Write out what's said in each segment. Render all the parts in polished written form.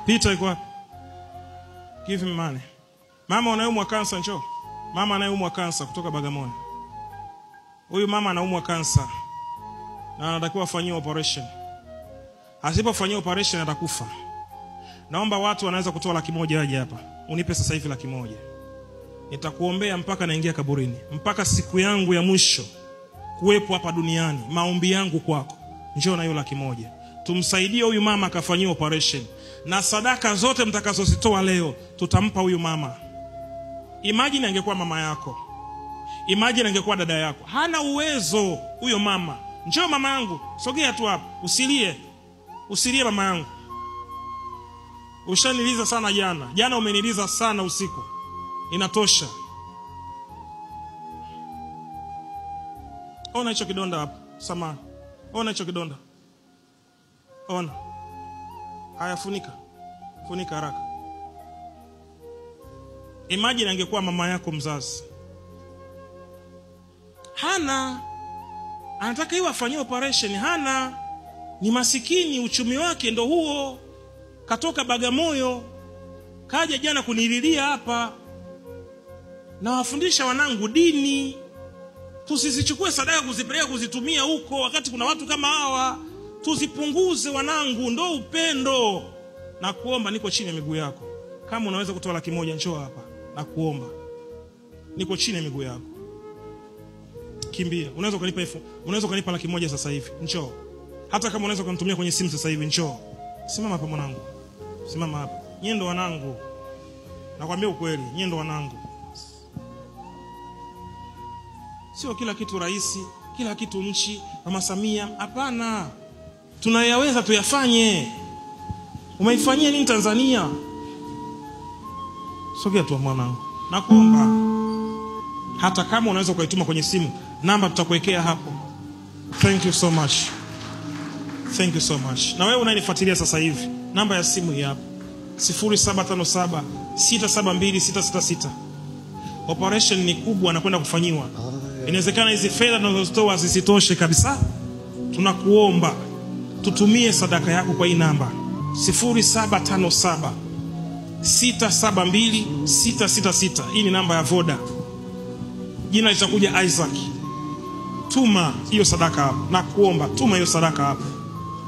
Peter yuko wapi? Give him money. Mama anayeumwa kansa njoo. Mama anayeumwa kansa kutoka Bagamoyo. Huyu mama anaumwa kansa na anatakiwa afanyiwe operation. Asipofanyiwa operation atakufa. Naomba watu wanaweza kutoa 100,000 waje hapa. Unipe sasa hivi 100,000. Nitakuombea mpaka naingia kaburini, mpaka siku yangu ya mwisho kuwepo hapa duniani. Maombi yangu kwako. Njoo na hiyo 100,000. Tumsaidie huyu mama akafanyiwe operation. Na sadaka zote mtakazozitoa leo tutampa huyu mama. Imagine angekuwa mama yako. Imagine angekuwa dada yako. Hana uwezo huyo mama. Njoo mama yangu, sogea tu hapa. Usilie. Usilie mama yangu. Ushaniliza sana jana. Jana umeniliza sana usiku. Inatosha. Ona hicho kidonda hapo. Samahani. Ona hicho kidonda. Ona. Haya, funika. Funika haraka. Imagine angekuwa mama yako mzazi. Hana. Anataka iwe afanywe operation. Hana. Ni masikini, uchumi wake ndo huo. Katoka Bagamoyo. Kaja jana kunililia hapa. Na wafundisha wanangu dini. Tusizichukue sadaka kuzipeleka kuzitumia huko wakati kuna watu kama hawa. Tuzipunguze wanangu, ndo upendo. Na kuomba, niko chini ya miguu yako. Kama unaweza kutoa 100,000 njoo hapa. Na kuomba. Niko chini ya miguu yako. Kimbia. Unaweza kunipa 100,000 sasa hivi. Njoo. Hata kama unaweza kunitumia kwenye simu sasa hivi, njoo. Simama hapa mwanangu. Simama hapa. Nyie ndo wanangu. Nakwambia ukweli, nyie ndo wanangu. Sio kila kitu rahisi, kila kitu nchi, Mama Samia, hapana. Tunayaweza tuyafanye. Umeifanyia nini Tanzania? Sogea tu mwanangu. Nakuomba. Hata kama unaweza kuituma kwenye simu, namba tutakuwekea hapo. Thank you so much. Thank you so much. Na wewe unanifuatilia sasa hivi, namba ya simu hii hapa. 0757 672 666. Operation ni kubwa na kwenda kufanyiwa. Inawezekana hizi fedha tunazozitoa zisitoshe kabisa. Tunakuomba tutumie sadaka yako kwa hii namba 0757 672 666. Hii ni namba ya Voda. Jina litakuja Isaac. Tuma hiyo sadaka hapo. Nakuomba tuma hiyo sadaka hapo.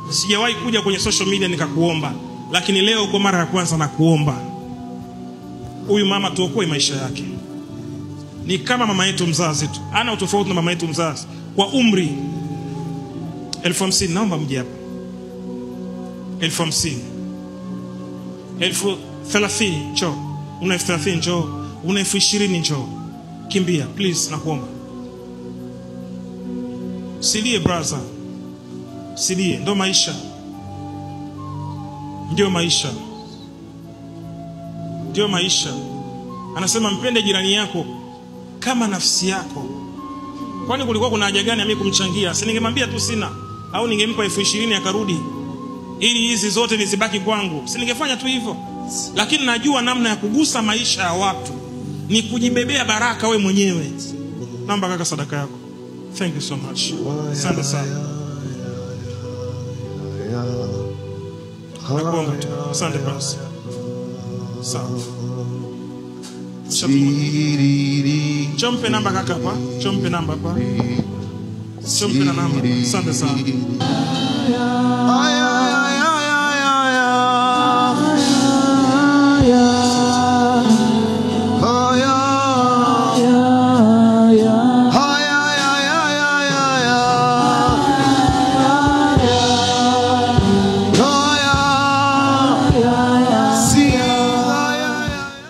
Sijawahi kuja kwenye social media nikakuomba, lakini leo kwa mara ya kwanza nakuomba. Huyu mama tuokoe maisha yake. Ni kama mama yetu mzazi tu. Ana utofauti na mama yetu mzazi kwa umri. 50,000 naomba mje hapa. 50,000. 30,000 njoo. Una 30,000 njoo. Una 20,000 njoo. Kimbia please, nakuomba. Silie brother. Silie, ndo maisha. Ndio maisha. Ndio maisha. Anasema mpende jirani yako kama nafsi yako. Kwani kulikuwa kuna haja gani mimi kumchangia? Si ningemwambia tu sina, au ningempa 20,000 akarudi ili hizi zote nizibaki kwangu? Si ningefanya tu hivyo? Lakini najua namna ya kugusa maisha ya watu ni kujibebea baraka we mwenyewe. Naomba kaka sadaka yako. Thank you so much. Asante sana. Nakuomba tu. Asante basi. Sawa. Chompe namba kaka hapa. Chompe namba hapa. Chompe na namba. Asante sana.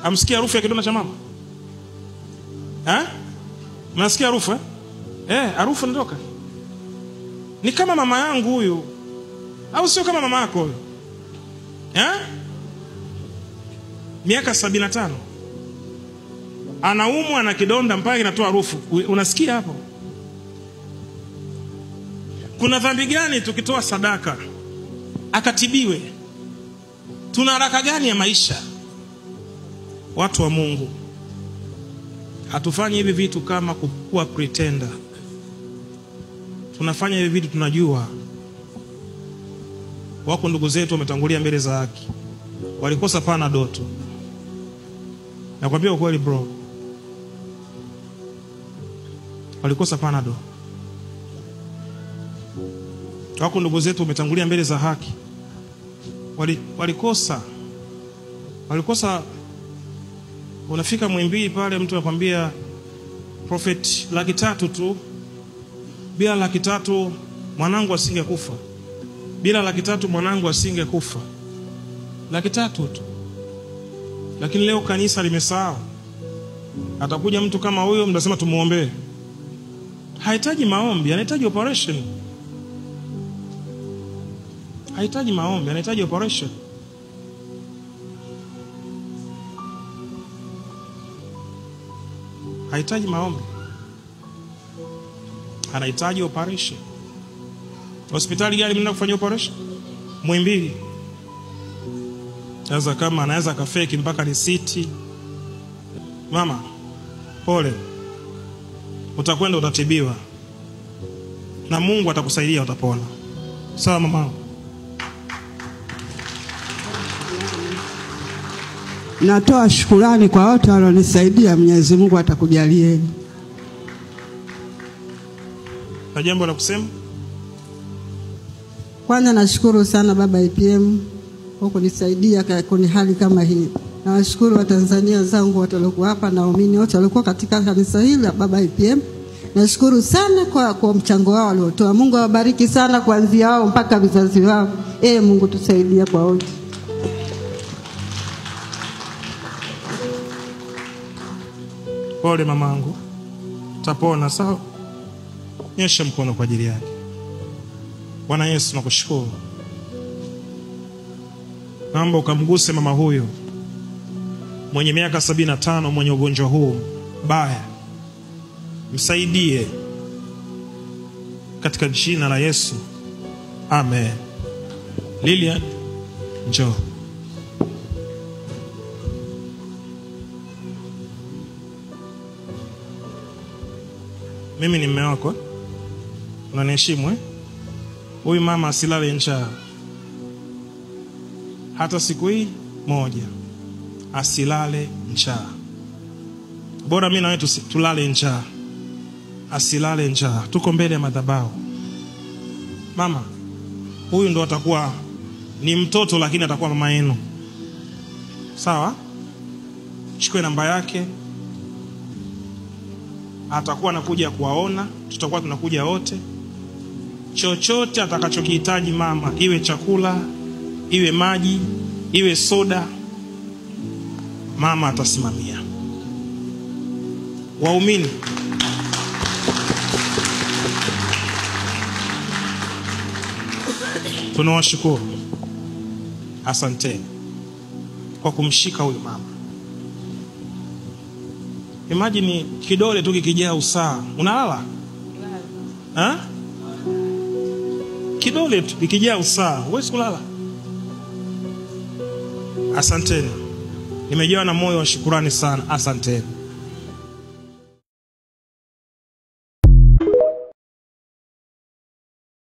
Amsikia harufu ya kidonda cha mama? Mnasikia harufu harufu inatoka. Ni kama mama yangu huyu. Au sio kama mama yako huyu? Miaka 75. Anaumwa na kidonda mpaka inatoa harufu. Unasikia hapo? Kuna dhambi gani tukitoa sadaka akatibiwe? Tuna haraka gani ya maisha? Watu wa Mungu, hatufanyi hivi vitu kama kuwa pretender. Tunafanya hivi vitu tunajua wako ndugu zetu wametangulia mbele za haki. walikosa Panadol tu. Nakwambia ukweli bro. Walikosa Panadol. Wako ndugu zetu umetangulia mbele za haki. Walikosa. Unafika Muhimbili pale mtu anakuambia prophet 300,000 tu. Bila 300,000 mwanangu asingekufa. Bila 300,000 mwanangu asingekufa. 300,000 tu. Lakini leo kanisa limesahau. Atakuja mtu kama huyo mnasema tumuombee. Hahitaji maombi, anahitaji operation. Hahitaji maombi, anahitaji operation. Hahitaji maombi, anahitaji operation. Hospitali gani mnaenda kufanya operation? Muhimbili. Sasa kama anaweza kafeki mpaka risiti. Mama, pole. Utakwenda utatibiwa. Na Mungu atakusaidia utapona. Sawa mama? Natoa shukrani kwa wote walionisaidia. Mwenyezi Mungu atakujalieni. Na jambo la kusema? Kwanza nashukuru sana baba IPM kwa kunisaidia kwenye hali kama hii. Na washukuru wa Tanzania zangu wote waliokuwa hapa na waumini wote waliokuwa katika kanisa hili la baba IPM. Nashukuru sana kwa mchango wao waliotoa. Mungu awabariki sana kuanzia wao mpaka vizazi wao. Mungu tusaidie kwa wote. Pole mamangu. Utapona sawa? Nyosha mkono kwa ajili yake. Bwana Yesu nakushukuru. Naomba ukamguse mama huyo mwenye miaka 75 mwenye ugonjwa huu baya. Msaidie katika jina la Yesu. Amen. Lilian, njoo. Mimi ni mume wako. Unaniheshimu Huyu mama asilale njaa. Hata siku hii moja. Asilale njaa. Bora mimi na wewe tulale njaa. Asilale njaa. Tuko mbele ya madhabahu. Mama, huyu ndo atakuwa ni mtoto lakini atakuwa mama yenu. Sawa? Chukue namba yake. Atakuwa anakuja kuwaona, tutakuwa tunakuja wote. Chochote atakachokihitaji mama, iwe chakula, iwe maji, iwe soda, mama atasimamia. Waumini, tunawashukuru. Asanteni kwa kumshika huyu mama. Imagine kidole tu kikijaa usaha. Unalala? Kidole tu kikijaa usaha, huwezi kulala. Asanteni. Nimejawa na moyo wa shukrani sana. Asanteni.